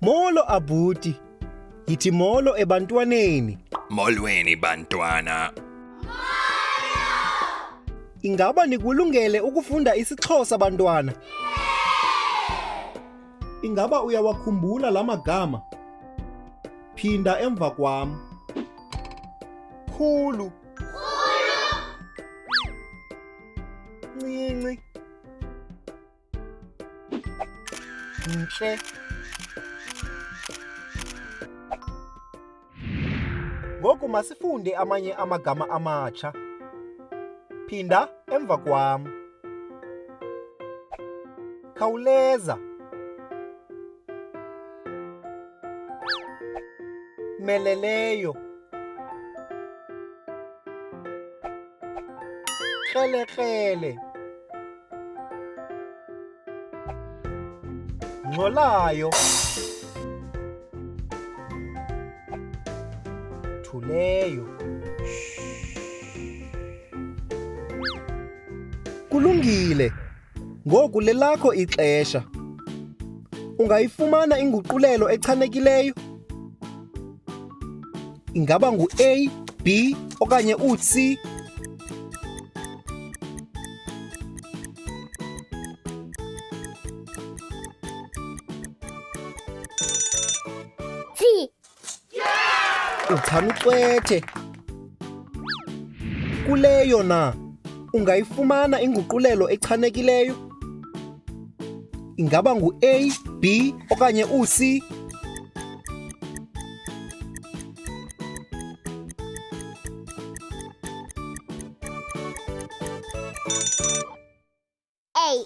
Molo Abuti. Yithi molo ebantwaneni. Molweni bantwana. Ingaba nikulungele ukufunda isiXhosa bantwana? Ingaba uyawakhumbula la magama? Phinda emva kwam. Khulu. Ncinci. Ntle. Ngoku masifunde amanye amagama amatsha. Phinda emva kwam. Khawuleza. Meleleyo. Krele-krele. Ngcolayo. Thuleyo. Kulungile. Ngoku lelakho ixesha. Ungayifumana inguqulelo echanekileyo? Ingaba ngu-A, B okanye u-C? C. Uchana ucwethe. Kuleyo na, ungayifumana inguqulelo echanekileyo? Ingaba ngu-A, B okanye u-C? A.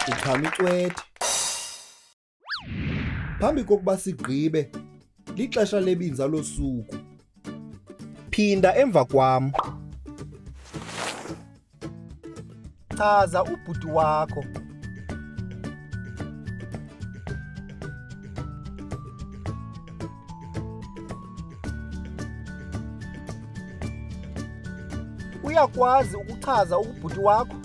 Uchana ucwethe. Phambi kokuba sigqibe, lixesha lebinza losuku. Phinda emva kwam. Chaza ubhuti wakho. Uyakwazi ukuchaza ubhuti wakho?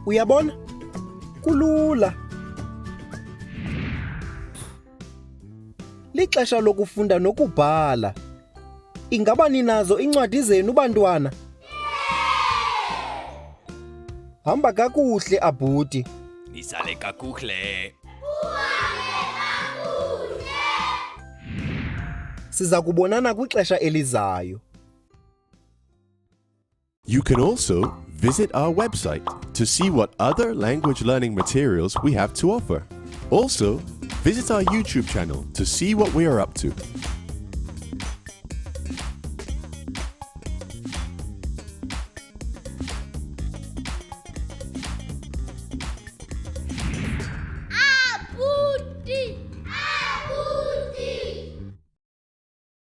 Uyabona? Kulula. Lixesha lokufunda nokubhala. Ingaba ninazo incwadi zenu bantwana? Hamba kakuhle Abuti. Nisale kakuhle. Siza kubonana kwixesha elizayo. You can also visit our website to see what other language learning materials we have to offer. Also, visit our YouTube channel to see what we are up to.